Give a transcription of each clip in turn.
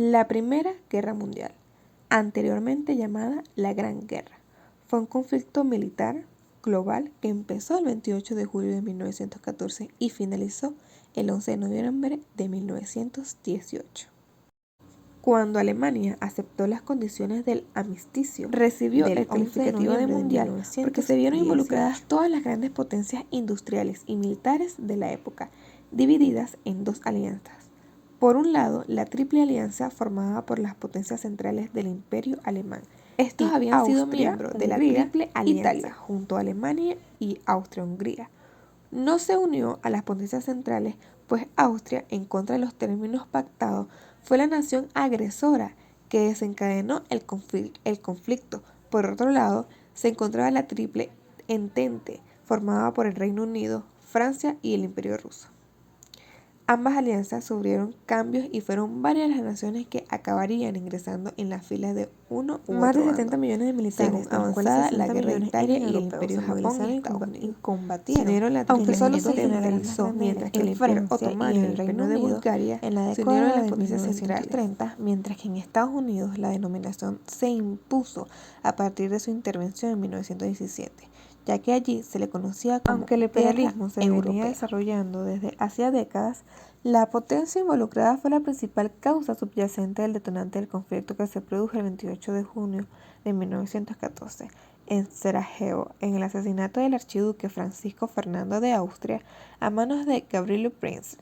La Primera Guerra Mundial, anteriormente llamada la Gran Guerra, fue un conflicto militar global que empezó el 28 de julio de 1914 y finalizó el 11 de noviembre de 1918. Cuando Alemania aceptó las condiciones del armisticio, recibió el calificativo de mundial porque se vieron involucradas todas las grandes potencias industriales y militares de la época, divididas en dos alianzas. Por un lado, la Triple Alianza formada por las potencias centrales del Imperio Alemán. Estos habían sido miembros de la Triple Alianza Italia, junto a Alemania y Austria-Hungría. No se unió a las potencias centrales, pues Austria, en contra de los términos pactados, fue la nación agresora que desencadenó el conflicto. Por otro lado, se encontraba la Triple Entente, formada por el Reino Unido, Francia y el Imperio Ruso. Ambas alianzas sufrieron cambios y fueron varias las naciones que acabarían ingresando en las filas de uno u Más otro de 70 bando. millones de militares, Según avanzada la guerra de Italia y el Imperio Japón y Estados Unidos combatieron, aunque solo se generalizó, mientras que el Imperio Otomano y el Reino de Bulgaria en la se unieron a década las de potencias centrales. 1930, mientras que en Estados Unidos la denominación se impuso a partir de su intervención en 1917, ya que allí se le conocía como Aunque el imperialismo se venía desarrollando desde hacía décadas, la potencia involucrada fue la principal causa subyacente del detonante del conflicto que se produjo el 28 de junio de 1914 en Sarajevo, en el asesinato del archiduque Francisco Fernando de Austria a manos de Gavrilo Princip,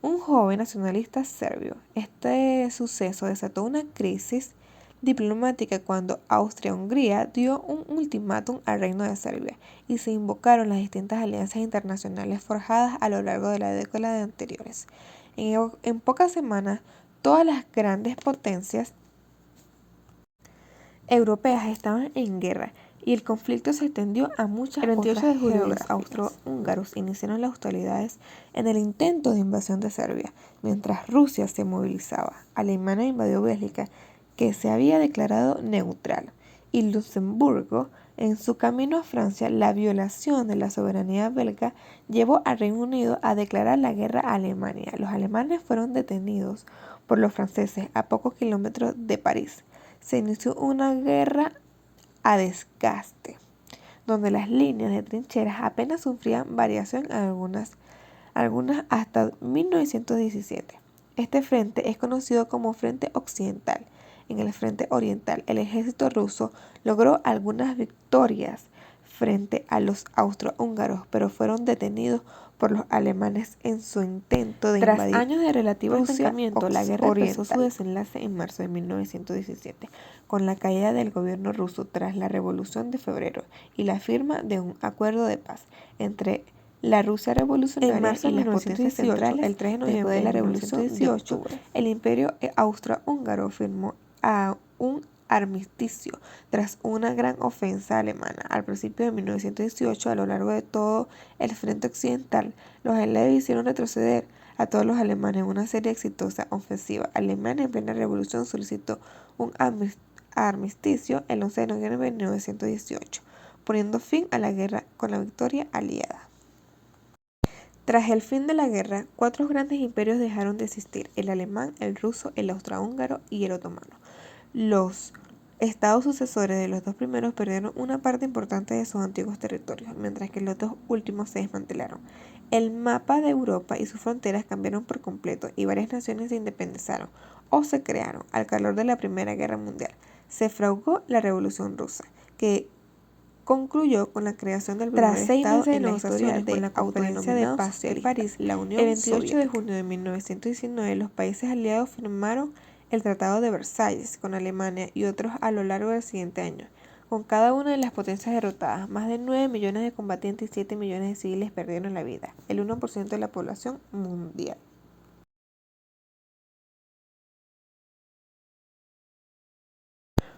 un joven nacionalista serbio. Este suceso desató una crisis diplomática cuando Austria-Hungría dio un ultimátum al Reino de Serbia y se invocaron las distintas alianzas internacionales forjadas a lo largo de la década anteriores. En pocas semanas, todas las grandes potencias europeas estaban en guerra y el conflicto se extendió a muchas otras geografías. El 28 de julio los austrohúngaros iniciaron las hostilidades en el intento de invasión de Serbia, mientras Rusia se movilizaba. Alemania invadió Bélgica, que se había declarado neutral, y Luxemburgo, en su camino a Francia. La violación de la soberanía belga llevó al Reino Unido a declarar la guerra a Alemania. Los alemanes fueron detenidos por los franceses a pocos kilómetros de París. Se inició una guerra a desgaste, donde las líneas de trincheras apenas sufrían variación, algunas hasta 1917. Este frente es conocido como Frente Occidental. En el Frente Oriental, el ejército ruso logró algunas victorias frente a los austrohúngaros, pero fueron detenidos por los alemanes en su intento de invadir. Tras años de relativo estancamiento, la guerra empezó su desenlace en marzo de 1917, con la caída del gobierno ruso tras la Revolución de Febrero y la firma de un acuerdo de paz entre la Rusia revolucionaria y las potencias centrales. El 3 de noviembre de la Revolución de Octubre, el Imperio Austrohúngaro firmó un armisticio tras una gran ofensa alemana. Al principio de 1918, a lo largo de todo el frente occidental, los aliados hicieron retroceder a todos los alemanes en una serie exitosa ofensiva. Alemania, en plena revolución, solicitó un armisticio el 11 de noviembre de 1918, poniendo fin a la guerra con la victoria aliada. Tras el fin de la guerra, 4 grandes imperios dejaron de existir: el alemán, el ruso, el austrohúngaro y el otomano. Los estados sucesores de los dos primeros perdieron una parte importante de sus antiguos territorios, mientras que los dos últimos se desmantelaron. El mapa de Europa y sus fronteras cambiaron por completo y varias naciones se independizaron o se crearon. Al calor de la Primera Guerra Mundial, se fraguó la Revolución Rusa, que concluyó con la creación del primer estado en la historia de la Conferencia de Paz de París, la Unión Soviética. El 28 de junio de 1919, los países aliados firmaron el Tratado de Versalles con Alemania y otros a lo largo del siguiente año. Con cada una de las potencias derrotadas, más de 9 millones de combatientes y 7 millones de civiles perdieron la vida, el 1% de la población mundial.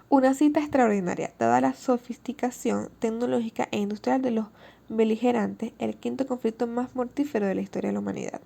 Una cita extraordinaria, dada la sofisticación tecnológica e industrial de los beligerantes, el quinto conflicto más mortífero de la historia de la humanidad.